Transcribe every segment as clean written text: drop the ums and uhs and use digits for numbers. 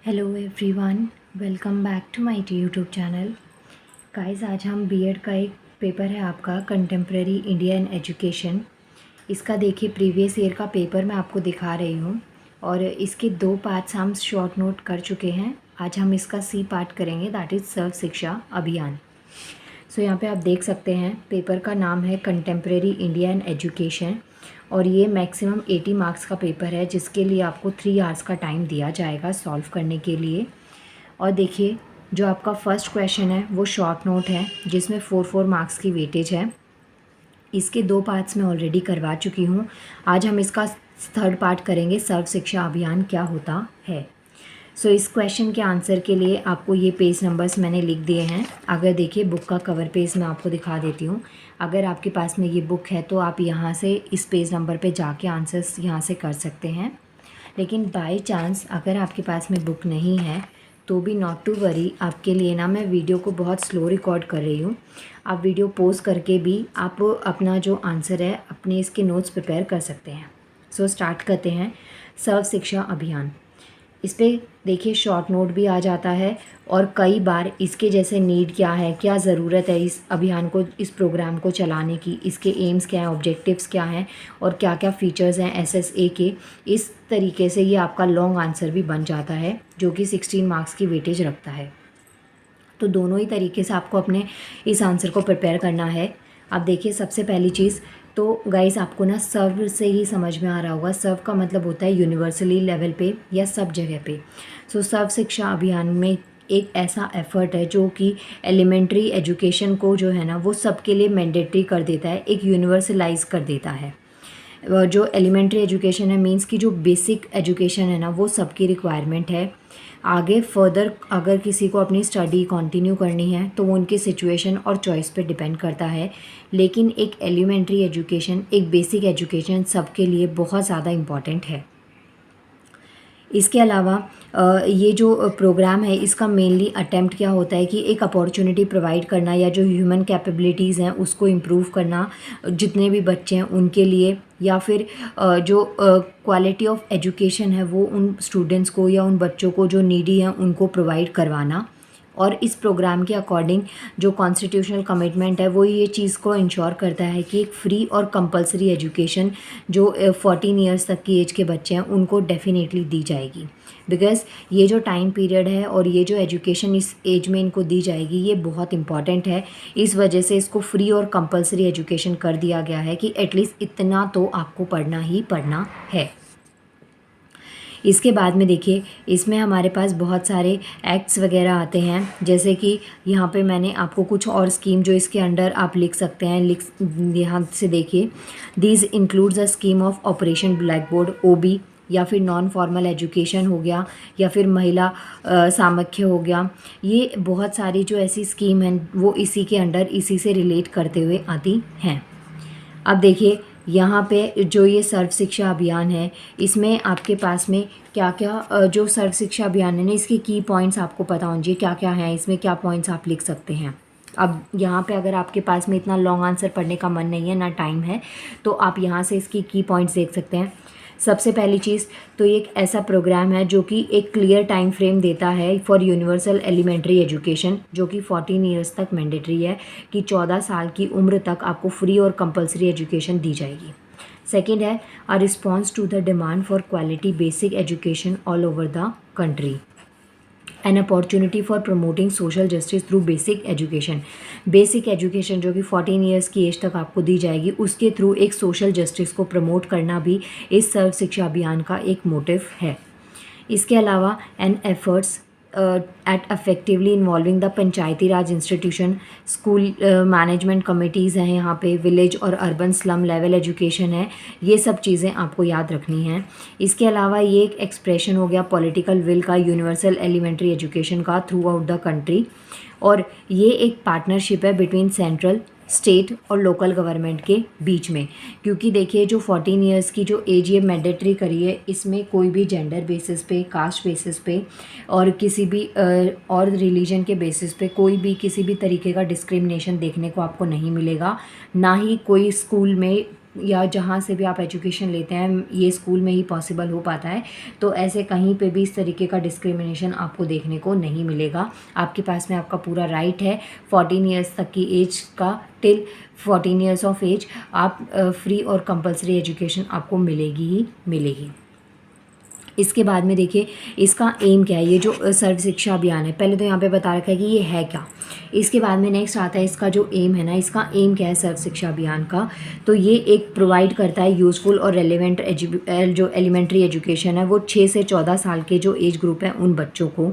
Hello everyone, welcome back to my YouTube channel. Guys, आज हम BEd का एक पेपर है आपका कंटेम्प्रेरी इंडिया इन एजुकेशन। इसका देखिए प्रीवियस ईयर का पेपर मैं आपको दिखा रही हूँ और इसके 2 पार्ट्स हम शॉर्ट नोट कर चुके हैं। आज हम इसका सी पार्ट करेंगे, दैट इज़ सर्व शिक्षा अभियान। सो यहाँ पे आप देख सकते हैं पेपर का नाम है कंटेम्प्रेरी इंडिया इन एजुकेशन और ये मैक्सिमम 80 मार्क्स का पेपर है, जिसके लिए आपको 3 आवर्स का टाइम दिया जाएगा सॉल्व करने के लिए। और देखिए जो आपका फर्स्ट क्वेश्चन है वो शॉर्ट नोट है, जिसमें 4 मार्क्स की वेटेज है। इसके 2 पार्ट्स मैं ऑलरेडी करवा चुकी हूँ। आज हम इसका थर्ड पार्ट करेंगे, सर्व शिक्षा अभियान क्या होता है। सो इस क्वेश्चन के आंसर के लिए आपको ये पेज नंबर्स मैंने लिख दिए हैं। अगर देखिए बुक का कवर पेज मैं आपको दिखा देती हूँ। अगर आपके पास में ये बुक है तो आप यहाँ से इस पेज नंबर पे जाके आंसर्स यहाँ से कर सकते हैं। लेकिन बाय चांस अगर आपके पास में बुक नहीं है तो भी नॉट टू वरी, आपके लिए ना मैं वीडियो को बहुत स्लो रिकॉर्ड कर रही हूँ। आप वीडियो पॉज करके भी आप अपना जो आंसर है अपने इसके नोट्स प्रिपेयर कर सकते हैं। सो स्टार्ट करते हैं। सर्व शिक्षा अभियान, इस पर देखिए शॉर्ट नोट भी आ जाता है और कई बार इसके जैसे नीड क्या है, क्या ज़रूरत है इस अभियान को, इस प्रोग्राम को चलाने की, इसके एम्स क्या हैं, ऑब्जेक्टिव्स क्या हैं और क्या क्या फ़ीचर्स हैं एसएसए के। इस तरीके से ये आपका लॉन्ग आंसर भी बन जाता है, जो कि 16 मार्क्स की वेटेज रखता है। तो दोनों ही तरीके से आपको अपने इस आंसर को प्रिपेयर करना है। अब देखिए सबसे पहली चीज़ तो गाइस, आपको ना सर्व से ही समझ में आ रहा होगा। सर्व का मतलब होता है यूनिवर्सली लेवल पे या सब जगह पे। सो सर्व शिक्षा अभियान में एक ऐसा एफर्ट है जो कि एलिमेंट्री एजुकेशन को जो है ना वो सबके लिए मैंडेटरी कर देता है, एक यूनिवर्सलाइज कर देता है। जो एलिमेंट्री एजुकेशन है मींस की जो बेसिक एजुकेशन है ना वो सबकी रिक्वायरमेंट है। आगे फर्दर अगर किसी को अपनी स्टडी कंटिन्यू करनी है तो वो उनकी सिचुएशन और चॉइस पे डिपेंड करता है, लेकिन एक एलिमेंट्री एजुकेशन, एक बेसिक एजुकेशन सबके लिए बहुत ज़्यादा इम्पॉर्टेंट है। इसके अलावा ये जो प्रोग्राम है इसका मेनली अटेम्प्ट क्या होता है कि एक अपॉर्चुनिटी प्रोवाइड करना या जो ह्यूमन कैपेबिलिटीज़ हैं उसको इम्प्रूव करना जितने भी बच्चे हैं उनके लिए, या फिर जो क्वालिटी ऑफ एजुकेशन है वो उन स्टूडेंट्स को या उन बच्चों को जो नीडी हैं उनको प्रोवाइड करवाना। और इस प्रोग्राम के अकॉर्डिंग जो कॉन्स्टिट्यूशनल कमिटमेंट है वो ये चीज़ को इंश्योर करता है कि एक फ्री और कंपलसरी एजुकेशन जो 14 ईयर्स तक की एज के बच्चे हैं उनको डेफिनेटली दी जाएगी। बिकॉज़ ये जो टाइम पीरियड है और ये जो एजुकेशन इस एज में इनको दी जाएगी ये बहुत इंपॉर्टेंट है। इस वजह से इसको फ्री और कंपलसरी एजुकेशन कर दिया गया है कि एटलीस्ट इतना तो आपको पढ़ना ही पढ़ना है। इसके बाद में देखिए इसमें हमारे पास बहुत सारे एक्ट्स वगैरह आते हैं, जैसे कि यहाँ पे मैंने आपको कुछ और स्कीम जो इसके अंडर आप लिख सकते हैं, यहाँ से देखिए, these includes a scheme of operation black board OB, या फिर नॉन फॉर्मल एजुकेशन हो गया, या फिर महिला सामर्थ्य हो गया। ये बहुत सारी जो ऐसी स्कीम हैं वो इसी के अंडर, इसी से रिलेट करते हुए आती हैं। अब देखिए यहाँ पे जो ये सर्व शिक्षा अभियान है इसमें आपके पास में क्या क्या जो सर्व शिक्षा अभियान है ना इसके की पॉइंट्स आपको पता होने चाहिए, क्या क्या है इसमें, क्या पॉइंट्स आप लिख सकते हैं। अब यहाँ पे अगर आपके पास में इतना लॉन्ग आंसर पढ़ने का मन नहीं है ना टाइम है तो आप यहाँ से इसकी की पॉइंट्स देख सकते हैं। सबसे पहली चीज़ तो ये एक ऐसा प्रोग्राम है जो कि एक क्लियर टाइम फ्रेम देता है फॉर यूनिवर्सल एलिमेंट्री एजुकेशन, जो कि 14 ईयर्स तक मैंडेटरी है, कि 14 साल की उम्र तक आपको फ्री और कंपलसरी एजुकेशन दी जाएगी। सेकेंड है a response to the demand for quality basic education all over the country, an opportunity for promoting social justice through basic education. Basic education जो कि 14 ईयर्स की एज तक आपको दी जाएगी उसके थ्रू एक सोशल जस्टिस को प्रमोट करना भी इस सर्व शिक्षा अभियान का एक मोटिव है। इसके अलावा an efforts at effectively involving the Panchayati Raj institution, school management committees हैं यहाँ पे, विलेज और अर्बन स्लम लेवल एजुकेशन है, ये सब चीज़ें आपको याद रखनी हैं। इसके अलावा ये एक एक्सप्रेशन हो गया पॉलिटिकल विल का यूनिवर्सल एलिमेंट्री एजुकेशन का थ्रू आउट द कंट्री, और ये एक पार्टनरशिप है बिटवीन सेंट्रल, स्टेट और लोकल गवर्नमेंट के बीच में। क्योंकि देखिए जो 14 ईयर्स की जो एज ये मैंडेटरी करी है इसमें कोई भी जेंडर बेसिस पे, कास्ट बेसिस पे और किसी भी और रिलीजन के बेसिस पे कोई भी किसी भी तरीके का डिस्क्रिमिनेशन देखने को आपको नहीं मिलेगा। ना ही कोई स्कूल में या जहाँ से भी आप एजुकेशन लेते हैं ये स्कूल में ही पॉसिबल हो पाता है। तो ऐसे कहीं पे भी इस तरीके का डिस्क्रिमिनेशन आपको देखने को नहीं मिलेगा। आपके पास में आपका पूरा राइट है 14 ईयर्स तक की एज का, टिल 14 ईयर्स ऑफ एज आप फ्री और कंपलसरी एजुकेशन आपको मिलेगी ही मिलेगी। इसके बाद में देखिए इसका एम क्या है, ये जो सर्व शिक्षा अभियान है, पहले तो यहाँ पे बता रखा है कि ये है क्या। इसके बाद में नेक्स्ट आता है इसका जो एम है ना, इसका एम क्या है सर्व शिक्षा अभियान का, तो ये एक प्रोवाइड करता है यूज़फुल और रेलिवेंट जो एलिमेंट्री एजुकेशन है वो 6 से 14 साल के जो एज ग्रुप है उन बच्चों को।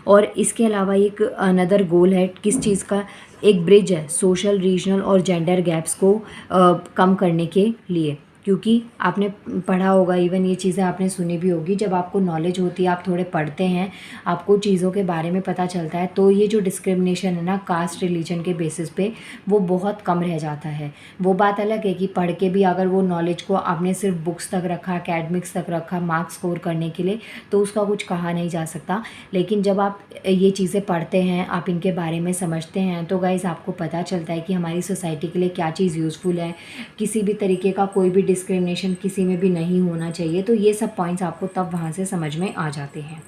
और इसके अलावा एक अनदर गोल है किस चीज़ का, एक ब्रिज है सोशल, रीजनल और जेंडर गैप्स को कम करने के लिए। क्योंकि आपने पढ़ा होगा, इवन ये चीज़ें आपने सुनी भी होगी, जब आपको नॉलेज होती है, आप थोड़े पढ़ते हैं, आपको चीज़ों के बारे में पता चलता है, तो ये जो डिस्क्रिमिनेशन है ना कास्ट रिलीजन के बेसिस पे वो बहुत कम रह जाता है। वो बात अलग है कि पढ़ के भी अगर वो नॉलेज को आपने सिर्फ बुक्स तक रखा, एकेडमिक्स तक रखा मार्क्स स्कोर करने के लिए, तो उसका कुछ कहा नहीं जा सकता। लेकिन जब आप ये चीज़ें पढ़ते हैं, आप इनके बारे में समझते हैं, तो गाइज़ आपको पता चलता है कि हमारी सोसाइटी के लिए क्या चीज़ यूज़फुल है, किसी भी तरीके का कोई भी डिस्क्रिमिनेशन किसी में भी नहीं होना चाहिए। तो ये सब पॉइंट्स आपको तब वहाँ से समझ में आ जाते हैं।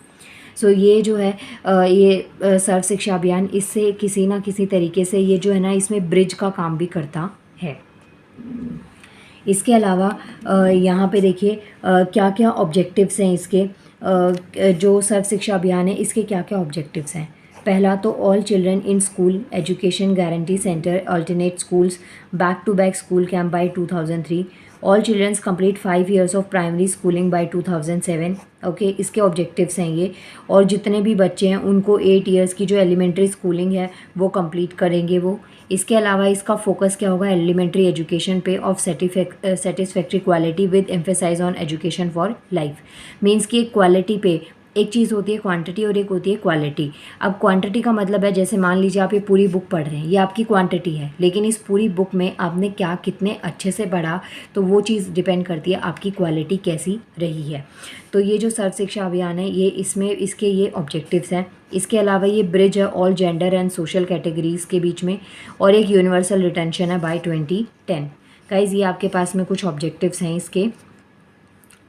सो ये जो है ये सर्व शिक्षा अभियान इससे किसी ना किसी तरीके से ये जो है ना इसमें ब्रिज का काम भी करता है। इसके अलावा यहाँ पे देखिए क्या क्या ऑब्जेक्टिव्स हैं इसके, जो सर्व शिक्षा अभियान है इसके क्या क्या ऑब्जेक्टिव्स हैं। पहला तो all children in school education guarantee centre alternate schools back to back school camp by 2003, all childrens complete 5 years of primary schooling by 2007। Okay, इसके ऑब्जेक्टिव्स हैं ये। और जितने भी बच्चे हैं उनको 8 ईयर्स की जो एलिमेंट्री स्कूलिंग है वो कंप्लीट करेंगे वो। इसके अलावा इसका फोकस क्या होगा, एलिमेंट्री एजुकेशन पे of satisfactory quality with emphasise on education for life. Means कि क्वालिटी पे, एक चीज़ होती है क्वांटिटी और एक होती है क्वालिटी। अब क्वांटिटी का मतलब है जैसे मान लीजिए आप ये पूरी बुक पढ़ रहे हैं, ये आपकी क्वांटिटी है, लेकिन इस पूरी बुक में आपने क्या कितने अच्छे से पढ़ा, तो वो चीज़ डिपेंड करती है आपकी क्वालिटी कैसी रही है। तो ये जो सर्व शिक्षा अभियान है ये इसमें इसके ये ऑब्जेक्टिव्स हैं। इसके अलावा ये ब्रिज है all gender and social categories के बीच में, और एक यूनिवर्सल रिटेंशन है बाय 2010। गाइस ये आपके पास में कुछ ऑब्जेक्टिव्स हैं इसके।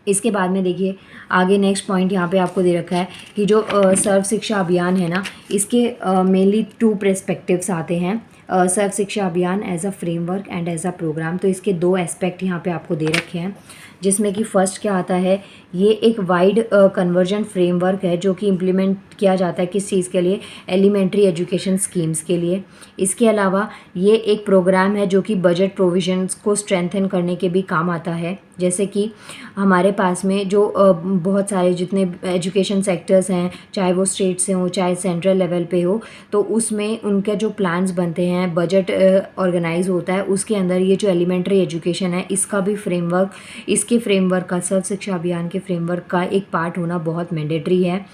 इसके बाद में देखिए आगे नेक्स्ट पॉइंट यहाँ पे आपको दे रखा है कि जो सर्व शिक्षा अभियान है ना इसके मेनली 2 पर्सपेक्टिव्स आते हैं। Sarva Shiksha Abhiyan as a framework and as a programme, तो इसके 2 एस्पेक्ट यहाँ पे आपको दे रखे हैं, जिसमें कि फर्स्ट क्या आता है, ये एक वाइड कन्वर्जन फ्रेमवर्क है जो कि इम्प्लीमेंट किया जाता है किस चीज़ के लिए, एलिमेंट्री एजुकेशन स्कीम्स के लिए। इसके अलावा ये एक प्रोग्राम है जो कि बजट प्रोविजंस को स्ट्रेंथन करने के भी काम आता है। जैसे कि हमारे पास में जो बहुत सारे जितने एजुकेशन सेक्टर्स हैं, चाहे वो स्टेट से हो चाहे सेंट्रल लेवल पे हो, तो उसमें उनके जो प्लान्स बनते हैं, बजट ऑर्गेनाइज होता है, उसके अंदर ये जो एलिमेंट्री एजुकेशन है इसका भी फ्रेमवर्क, इसके फ्रेमवर्क का, सर्व शिक्षा अभियान के फ्रेमवर्क का एक पार्ट होना बहुत मैंडेटरी है।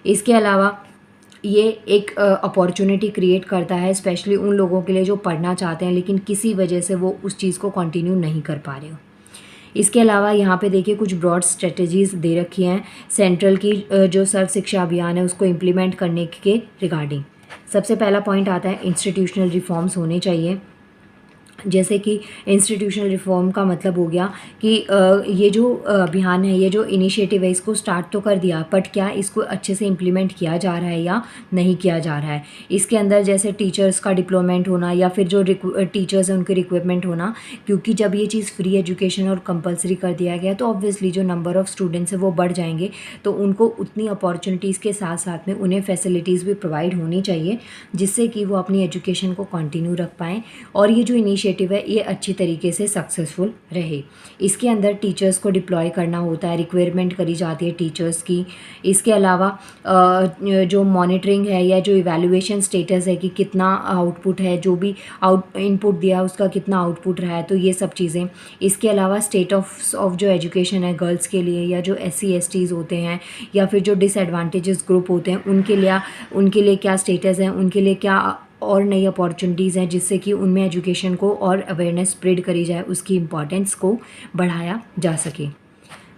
इसके अलावा ये एक अपॉर्चुनिटी क्रिएट करता है स्पेशली उन लोगों के लिए जो पढ़ना चाहते हैं लेकिन किसी वजह से वो उस चीज़ को कंटिन्यू नहीं कर पा रहे हो। इसके अलावा यहाँ पे देखिए कुछ ब्रॉड स्ट्रेटजीज दे रखी हैं सेंट्रल की जो सर्व शिक्षा अभियान है उसको इम्प्लीमेंट करने के रिगार्डिंग। सबसे पहला पॉइंट आता है इंस्टीट्यूशनल रिफॉर्म्स होने चाहिए। जैसे कि इंस्टीट्यूशनल रिफॉर्म का मतलब हो गया कि ये जो अभियान है, ये जो इनिशिएटिव है, इसको स्टार्ट तो कर दिया बट क्या इसको अच्छे से इम्प्लीमेंट किया जा रहा है या नहीं किया जा रहा है। इसके अंदर जैसे टीचर्स का डिप्लॉयमेंट होना या फिर जो टीचर्स हैं उनके रिक्वायरमेंट होना, क्योंकि जब ये चीज़ फ्री एजुकेशन और कंपलसरी कर दिया गया तो ऑब्वियसली जो नंबर ऑफ़ स्टूडेंट्स है वो बढ़ जाएंगे, तो उनको उतनी अपॉर्चुनिटीज़ के साथ साथ में उन्हें फैसिलिटीज़ भी प्रोवाइड होनी चाहिए जिससे कि वो अपनी एजुकेशन को कंटिन्यू रख पाएँ और ये जो इनिशिएटिव है ये अच्छी तरीके से सक्सेसफुल रहे। इसके अंदर टीचर्स को डिप्लॉय करना होता है, रिक्वायरमेंट करी जाती है टीचर्स की। इसके अलावा जो मॉनिटरिंग है या जो इवैल्यूएशन स्टेटस है कि कितना आउटपुट है, जो भी इनपुट दिया उसका कितना आउटपुट रहा है, तो ये सब चीज़ें। इसके अलावा स्टेट ऑफ जो एजुकेशन है गर्ल्स के लिए या जो SC STs होते हैं या फिर जो डिसएडवांटेजेस ग्रुप होते हैं उनके लिए क्या स्टेटस है, उनके लिए क्या और नई अपॉर्चुनिटीज़ हैं जिससे कि उनमें एजुकेशन को और अवेयरनेस स्प्रेड करी जाए, उसकी इम्पॉर्टेंस को बढ़ाया जा सके।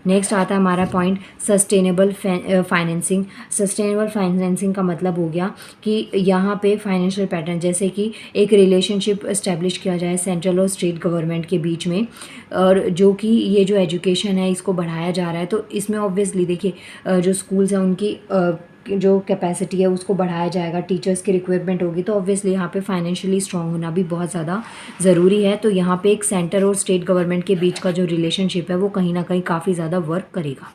नेक्स्ट आता है हमारा point sustainable financing. Sustainable financing का मतलब हो गया कि यहाँ पे फाइनेंशियल पैटर्न, जैसे कि एक रिलेशनशिप इस्टेब्लिश किया जाए सेंट्रल और स्टेट गवर्नमेंट के बीच में, और जो कि ये जो एजुकेशन है इसको बढ़ाया जा रहा है। तो इसमें ऑब्वियसली देखिए जो स्कूल्स हैं उनकी जो कैपेसिटी है उसको बढ़ाया जाएगा, टीचर्स की रिक्वायरमेंट होगी, तो ऑब्वियसली यहाँ पे फाइनेंशियली स्ट्रांग होना भी बहुत ज़्यादा ज़रूरी है। तो यहाँ पे एक सेंटर और स्टेट गवर्नमेंट के बीच का जो रिलेशनशिप है वो कहीं ना कहीं काफ़ी ज़्यादा वर्क करेगा।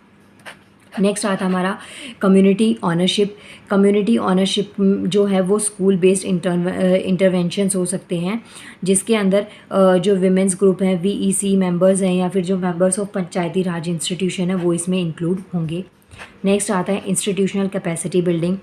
नेक्स्ट आता हमारा कम्युनिटी ऑनरशिप। कम्युनिटी ऑनरशिप जो है वो स्कूल बेस्ड इंटरवेंशंस हो सकते हैं, जिसके अंदर जो विमेंस ग्रुप हैं, VEC मेंबर्स हैं, या फिर जो members of Panchayati Raj institution है वो इसमें इंक्लूड होंगे। नेक्स्ट आता है इंस्टीट्यूशनल कैपेसिटी बिल्डिंग।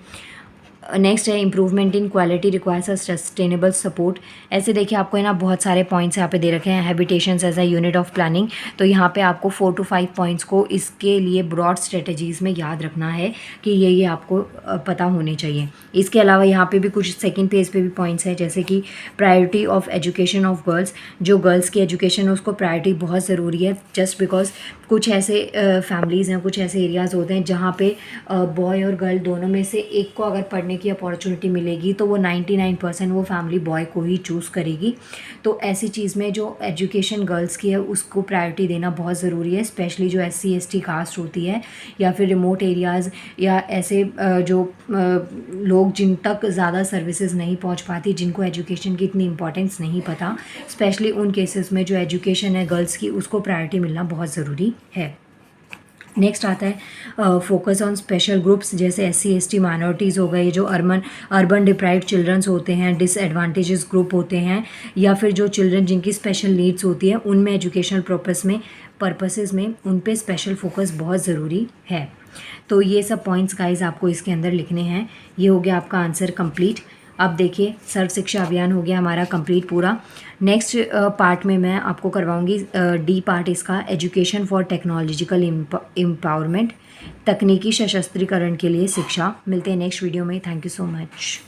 नेक्स्ट है improvement in quality requires a sustainable support. ऐसे देखिए आपको है ना बहुत सारे पॉइंट्स यहाँ पे दे रखे हैं। Habitations as a unit of planning, तो यहाँ पे आपको 4 to 5 पॉइंट्स को इसके लिए ब्रॉड स्ट्रेटजीज़ में याद रखना है कि ये आपको पता होने चाहिए। इसके अलावा यहाँ पे भी कुछ सेकेंड पेज पे भी पॉइंट्स हैं, जैसे कि priority of education of girls. जो गर्ल्स की एजुकेशन है उसको प्रायोरिटी बहुत ज़रूरी है, जस्ट बिकॉज कुछ ऐसे फैमिलीज़ हैं, कुछ ऐसे एरियाज़ होते हैं जहाँ पे बॉय और गर्ल दोनों में से एक को अगर पढ़ने की अपॉर्चुनिटी मिलेगी तो वो 99% वो फैमिली बॉय को ही चूज़ करेगी। तो ऐसी चीज़ में जो एजुकेशन गर्ल्स की है उसको प्रायोरिटी देना बहुत ज़रूरी है, स्पेशली जो SC ST कास्ट होती है, या फिर रिमोट एरियाज़, या ऐसे जो लोग जिन तक ज़्यादा सर्विसेज नहीं पहुंच पाती, जिनको एजुकेशन की इतनी इंपॉर्टेंस नहीं पता, स्पेशली उन केसेस में जो एजुकेशन है गर्ल्स की उसको प्रायोरिटी मिलना बहुत ज़रूरी है। नेक्स्ट आता है फोकस ऑन स्पेशल ग्रुप्स, जैसे SC ST माइनॉरिटीज़ हो गए, जो अर्बन डिप्राइव्ड चिल्ड्रंस होते हैं, डिसएडवांटेजेस ग्रुप होते हैं, या फिर जो चिल्ड्रन जिनकी स्पेशल नीड्स होती है उनमें एजुकेशनल पर्पसेस में उन पे स्पेशल फोकस बहुत ज़रूरी है। तो ये सब पॉइंट्स गाइज आपको इसके अंदर लिखने हैं। ये हो गया आपका आंसर कंप्लीट। अब देखिए सर्व शिक्षा अभियान हो गया हमारा कंप्लीट पूरा। नेक्स्ट पार्ट में मैं आपको करवाऊंगी D पार्ट इसका, एजुकेशन फॉर टेक्नोलॉजिकल एम्पावरमेंट, तकनीकी सशस्त्रीकरण के लिए शिक्षा। मिलते हैं नेक्स्ट वीडियो में। Thank you so much.